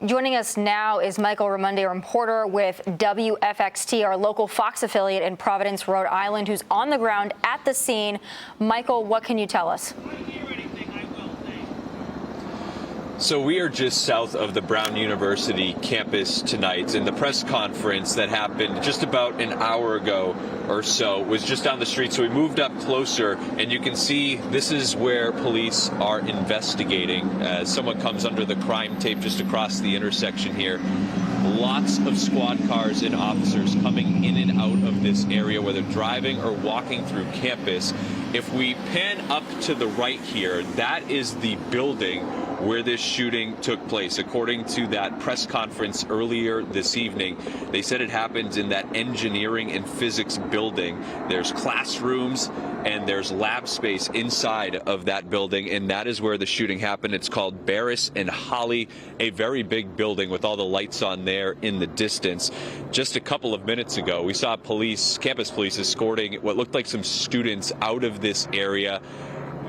Joining us now is Michael Ramundi, a reporter with WFXT, our local Fox affiliate in Providence, Rhode Island, who's on the ground at the scene. Michael, what can you tell us? So we are just south of the Brown University campus tonight, and the press conference that happened just about an hour ago or so was just down the street. So we moved up closer, and you can see this is where police are investigating. Someone comes under the crime tape just across the intersection here. Lots of squad cars and officers coming in and out of this area, whether driving or walking through campus. If we pan up to the right here, that is the building where this shooting took place. According to that press conference earlier this evening, they said it happened in that engineering and physics building. There's classrooms and there's lab space inside of that building, and that is where the shooting happened. It's called Barris and Holly, a very big building with all the lights on there in the distance. Just a couple of minutes ago, we saw police, campus police, escorting what looked like some students out of this area.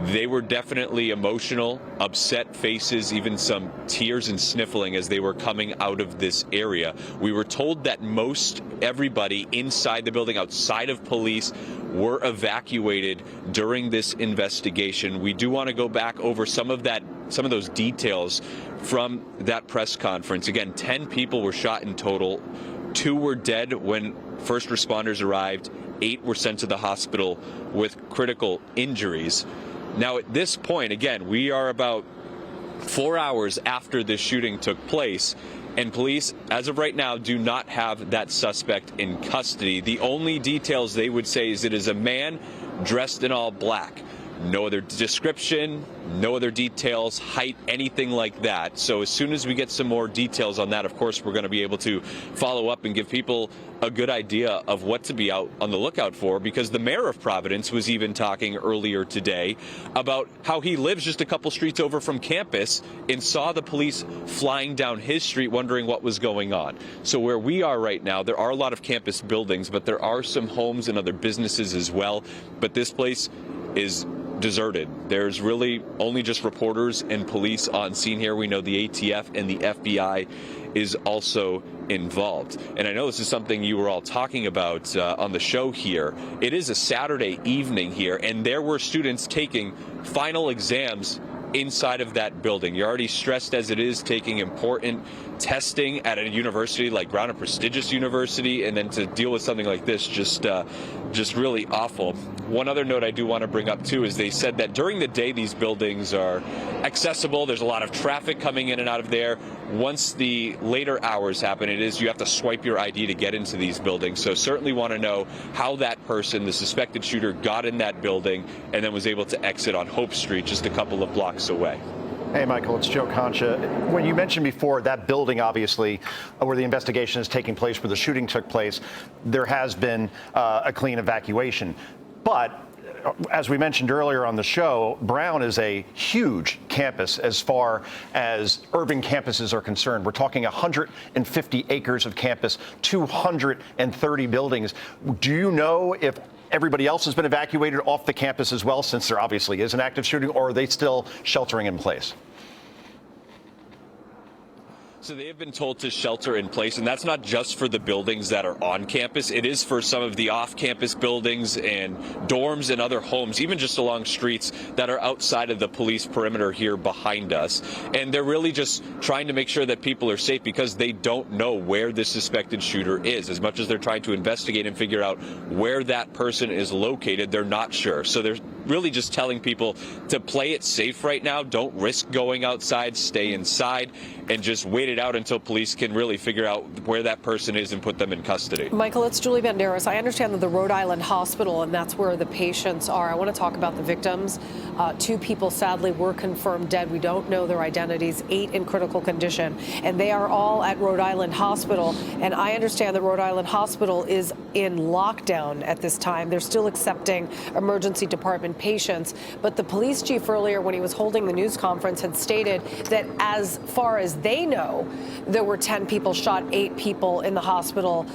They were definitely emotional, upset faces, even some tears and sniffling as they were coming out of this area. We were told that most everybody inside the building, outside of police, were evacuated during this investigation. We do want to go back over some of those details from that press conference. Again, 10 people were shot in total. 2 were dead when first responders arrived. 8 were sent to the hospital with critical injuries. Now, at this point, again, we are about 4 hours after this shooting took place, and police, as of right now, do not have that suspect in custody. The only details they would say is it is a man dressed in all black. No other description, no other details, height, anything like that. So as soon as we get some more details on that, of course, we're going to be able to follow up and give people a good idea of what to be out on the lookout for, because the mayor of Providence was even talking earlier today about how he lives just a couple streets over from campus and saw the police flying down his street wondering what was going on. So where we are right now, there are a lot of campus buildings, but there are some homes and other businesses as well. But this place is deserted. There's really only just reporters and police on scene here. We know the ATF and the FBI is also involved. And I know this is something you were all talking about on the show here. It is a Saturday evening here, and there were students taking final exams inside of that building. You're already stressed as it is, taking important testing at a university like Brown, a prestigious university, and then to deal with something like this, just really awful. One other note I do want to bring up too is they said that during the day these buildings are accessible. There's a lot of traffic coming in and out of there. Once the later hours happen, you have to swipe your ID to get into these buildings. So certainly want to know how that person, the suspected shooter, got in that building and then was able to exit on Hope Street just a couple of blocks away. Hey, Michael, it's Joe Concha. When you mentioned before that building, obviously, where the investigation is taking place, where the shooting took place, there has been a clean evacuation. But as we mentioned earlier on the show, Brown is a huge campus as far as urban campuses are concerned. We're talking 150 acres of campus, 230 buildings. Do you know if everybody else has been evacuated off the campus as well, since there obviously is an active shooting, or are they still sheltering in place? So they have been told to shelter in place, and that's not just for the buildings that are on campus. It is for some of the off-campus buildings and dorms and other homes, even just along streets that are outside of the police perimeter here behind us. And they're really just trying to make sure that people are safe because they don't know where the suspected shooter is. As much as they're trying to investigate and figure out where that person is located, they're not sure. So they're really just telling people to play it safe right now. Don't risk going outside, stay inside, and just wait it out until police can really figure out where that person is and put them in custody. Michael, it's Julie Banderas. I understand that the Rhode Island Hospital, and that's where the patients are. I want to talk about the victims. 2 people sadly were confirmed dead. We don't know their identities, 8 in critical condition, and they are all at Rhode Island Hospital. And I understand that Rhode Island Hospital is in lockdown at this time. They're still accepting emergency department patients. But the police chief earlier, when he was holding the news conference, had stated that as far as they know, there were 10 people shot, 8 people in the hospital,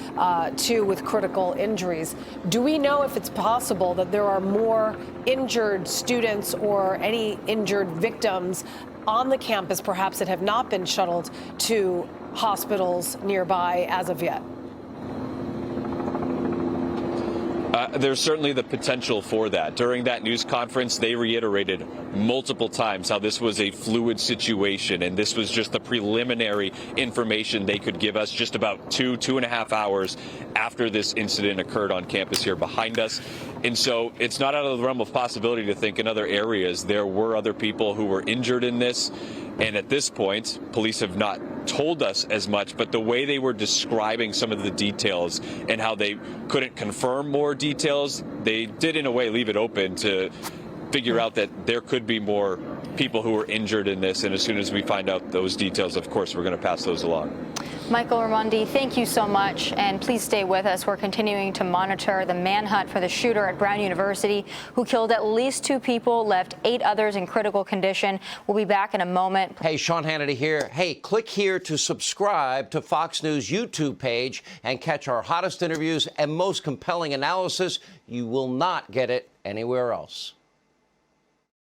2 with critical injuries. Do we know if it's possible that there are more injured students or any injured victims on the campus, perhaps, that have not been shuttled to hospitals nearby as of yet? There's certainly the potential for that. During that news conference, they reiterated multiple times how this was a fluid situation, and this was just the preliminary information they could give us just about 2.5 hours after this incident occurred on campus here behind us. And so it's not out of the realm of possibility to think in other areas there were other people who were injured in this. And at this point, police have not told us as much, but the way they were describing some of the details and how they couldn't confirm more details, they did in a way leave it open to figure out that there could be more people who were injured in this. And as soon as we find out those details, of course, we're going to pass those along. Michael Raimondi, thank you so much, and please stay with us. We're continuing to monitor the manhunt for the shooter at Brown University, who killed at least 2 people, left 8 others in critical condition. We'll be back in a moment. Hey, Sean Hannity here. Hey, click here to subscribe to Fox News YouTube page and catch our hottest interviews and most compelling analysis. You will not get it anywhere else.